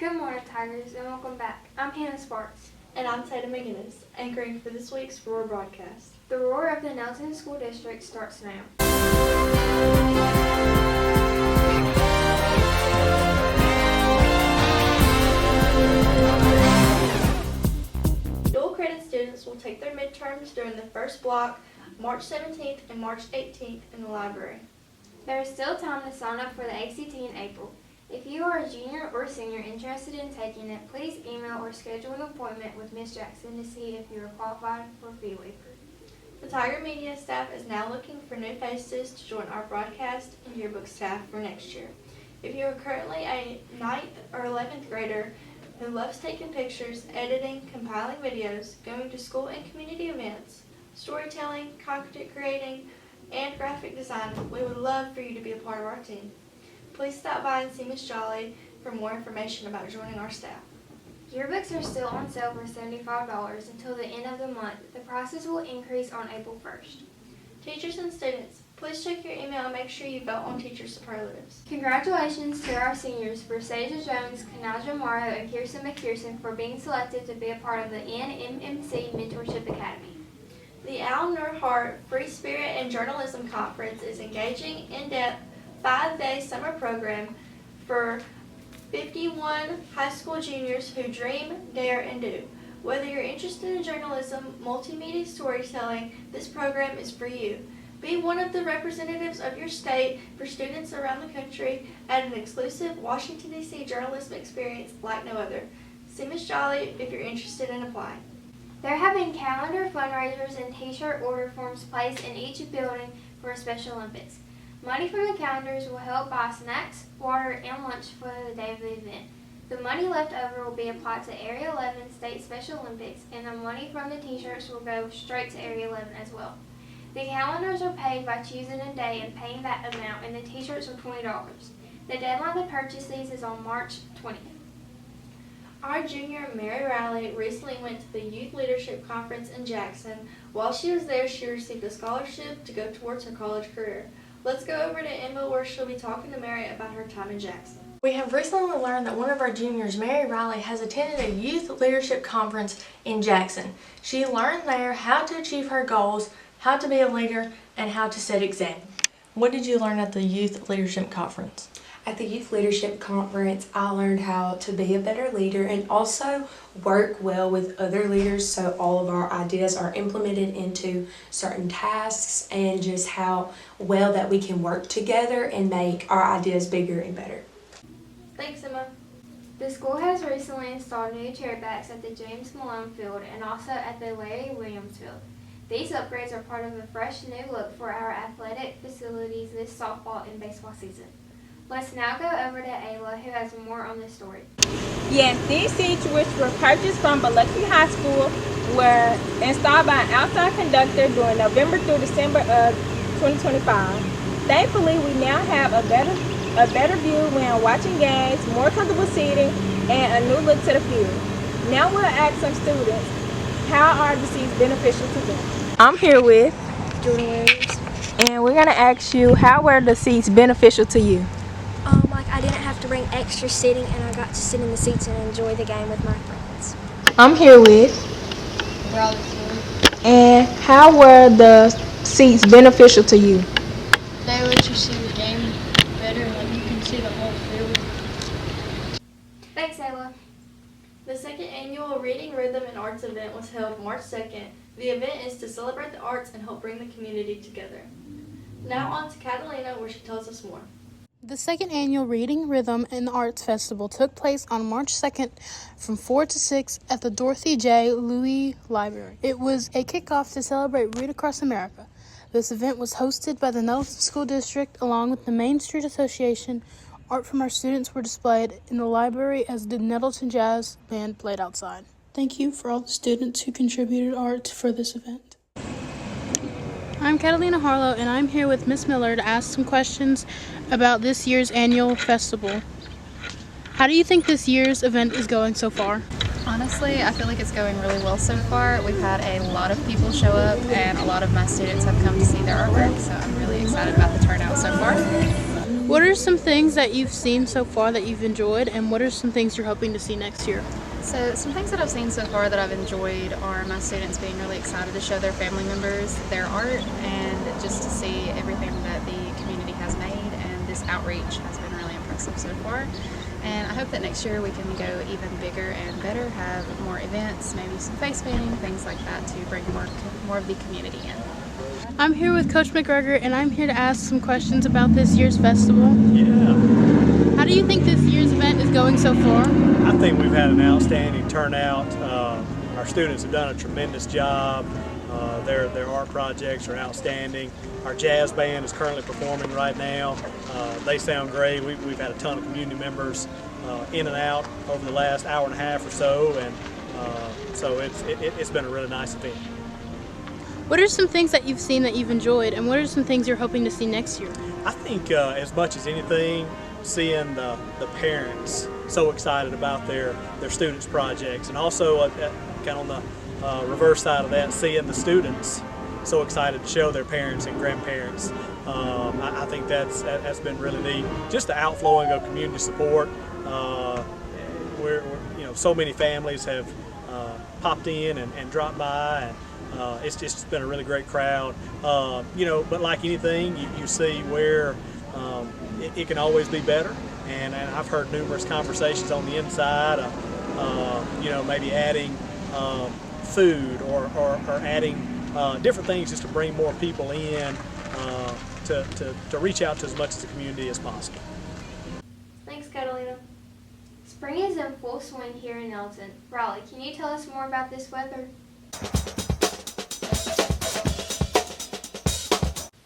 Good morning, Tigers, and welcome back. I'm Hannah Sparks. And I'm Tatum McGinnis, anchoring for this week's Roar broadcast. The roar of the Nettleton School District starts now. Dual credit students will take their midterms during the first block, March 17th and March 18th in the library. There is still time to sign up for the ACT in April. If you are a junior or senior interested in taking it, please email or schedule an appointment with Ms. Jackson to see if you are qualified for fee waiver. The Tiger Media staff is now looking for new faces to join our broadcast and yearbook staff for next year. If you are currently a 9th or 11th grader who loves taking pictures, editing, compiling videos, going to school and community events, storytelling, content creating, and graphic design, we would love for you to be a part of our team. Please stop by and see Ms. Jolly for more information about joining our staff. Yearbooks are still on sale for $75 until the end of the month. The prices will increase on April 1st. Teachers and students, please check your email and make sure you vote on teacher superlatives. Congratulations to our seniors, Bersaja Jones, Kanaja Morrow, and Kirsten McPherson for being selected to be a part of the NMMC Mentorship Academy. The Al Nurhart Free Spirit and Journalism Conference is engaging, in-depth, 5-day summer program for 51 high school juniors who dream, dare, and do. Whether you're interested in journalism, multimedia storytelling, this program is for you. Be one of the representatives of your state for students around the country at an exclusive Washington, D.C. journalism experience like no other. See Ms. Jolly if you're interested in applying. They're having calendar fundraisers and t-shirt order forms placed in each building for Special Olympics. Money from the calendars will help buy snacks, water, and lunch for the day of the event. The money left over will be applied to Area 11 State Special Olympics, and the money from the t-shirts will go straight to Area 11 as well. The calendars are paid by choosing a day and paying that amount, and the t-shirts are $20. The deadline to purchase these is on March 20th. Our junior, Mary Riley, recently went to the Youth Leadership Conference in Jackson. While she was there, she received a scholarship to go towards her college career. Let's go over to Emma where she'll be talking to Mary about her time in Jackson. We have recently learned that one of our juniors, Mary Riley, has attended a Youth Leadership Conference in Jackson. She learned there how to achieve her goals, how to be a leader, and how to set examples. What did you learn at the Youth Leadership Conference? At the Youth Leadership Conference, I learned how to be a better leader and also work well with other leaders so all of our ideas are implemented into certain tasks and just how well that we can work together and make our ideas bigger and better. Thanks, Emma. The school has recently installed new chairbacks at the James Malone Field and also at the Larry Williams Field. These upgrades are part of a fresh new look for our athletic facilities this softball and baseball season. Let's now go over to Ayla, who has more on this story. Yes, these seats, which were purchased from Biloxi High School, were installed by an outside conductor during November through December of 2025. Thankfully, we now have a better view when watching games, more comfortable seating, and a new look to the field. Now we'll ask some students, how are the seats beneficial to them? I'm here with Jordan Williams. and we're going to ask you, how were the seats beneficial to you? I didn't have to bring extra seating and I got to sit in the seats and enjoy the game with my friends. I'm here with and how were the seats beneficial to you? They let you see the game better, like you can see the whole field. Thanks, Ayla. The second annual Reading, Rhythm, and Arts event was held March 2nd. The event is to celebrate the arts and help bring the community together. Now on to Catalina where she tells us more. The second annual Reading, Rhythm, and Arts Festival took place on March 2nd from 4 to 6 at the Dorothy J. Louis Library. It was a kickoff to celebrate Read Across America. This event was hosted by the Nettleton School District along with the Main Street Association. Art from our students were displayed in the library as did Nettleton Jazz Band played outside. Thank you for all the students who contributed art for this event. I'm Catalina Harlow, and I'm here with Miss Miller to ask some questions about this year's annual festival. How do you think this year's event is going so far? Honestly, I feel like it's going really well so far. We've had a lot of people show up, and a lot of my students have come to see their artwork, so I'm really excited about the turnout so far. What are some things that you've seen so far that you've enjoyed, and what are some things you're hoping to see next year? So some things that I've seen so far that I've enjoyed are my students being really excited to show their family members their art, and just to see everything that the community has made, and this outreach has been really impressive so far. And I hope that next year we can go even bigger and better, have more events, maybe some face painting, things like that, to bring more of the community in. I'm here with Coach McGregor, and I'm here to ask some questions about this year's festival. Yeah, How do you think this year's event is going so far? I think we've had an outstanding turnout. Our students have done a tremendous job. Their art projects are outstanding. Our jazz band is currently performing right now. They sound great. We've had a ton of community members in and out over the last hour and a half or so, and so it's been a really nice event. What are some things that you've seen that you've enjoyed, and what are some things you're hoping to see next year? I think as much as anything, seeing the parents so excited about their students' projects, and also kind of on the reverse side of that, seeing the students so excited to show their parents and grandparents. I think that's been really neat. Just the outflowing of community support. We're so many families have popped in and dropped by, and it's just been a really great crowd. But like anything, you see where it can always be better, and I've heard numerous conversations on the inside of maybe adding food or adding different things just to bring more people in to reach out to as much of the community as possible. Thanks, Catalina. Spring is in full swing here in Nettleton. Riley, can you tell us more about this weather?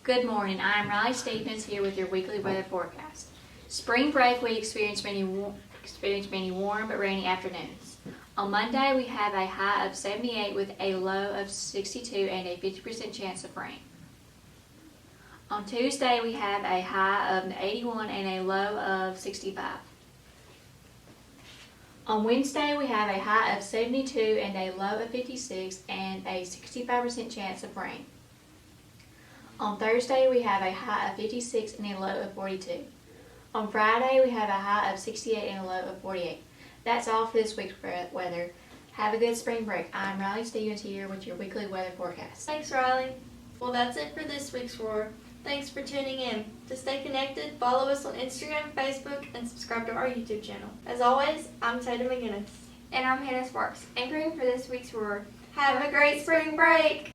Good morning. I am Riley Stevens here with your weekly weather forecast. Spring break, we experienced many warm but rainy afternoons. On Monday, we have a high of 78 with a low of 62 and a 50% chance of rain. On Tuesday, we have a high of 81 and a low of 65. On Wednesday, we have a high of 72 and a low of 56 and a 65% chance of rain. On Thursday, we have a high of 56 and a low of 42. On Friday, we have a high of 68 and a low of 48. That's all for this week's weather. Have a good spring break. I'm Riley Stevens here with your weekly weather forecast. Thanks, Riley. Well, that's it for this week's Roar. Thanks for tuning in. To stay connected, follow us on Instagram, Facebook, and subscribe to our YouTube channel. As always, I'm Tatum McGinnis. And I'm Hannah Sparks, anchoring for this week's Roar. Have a great spring break!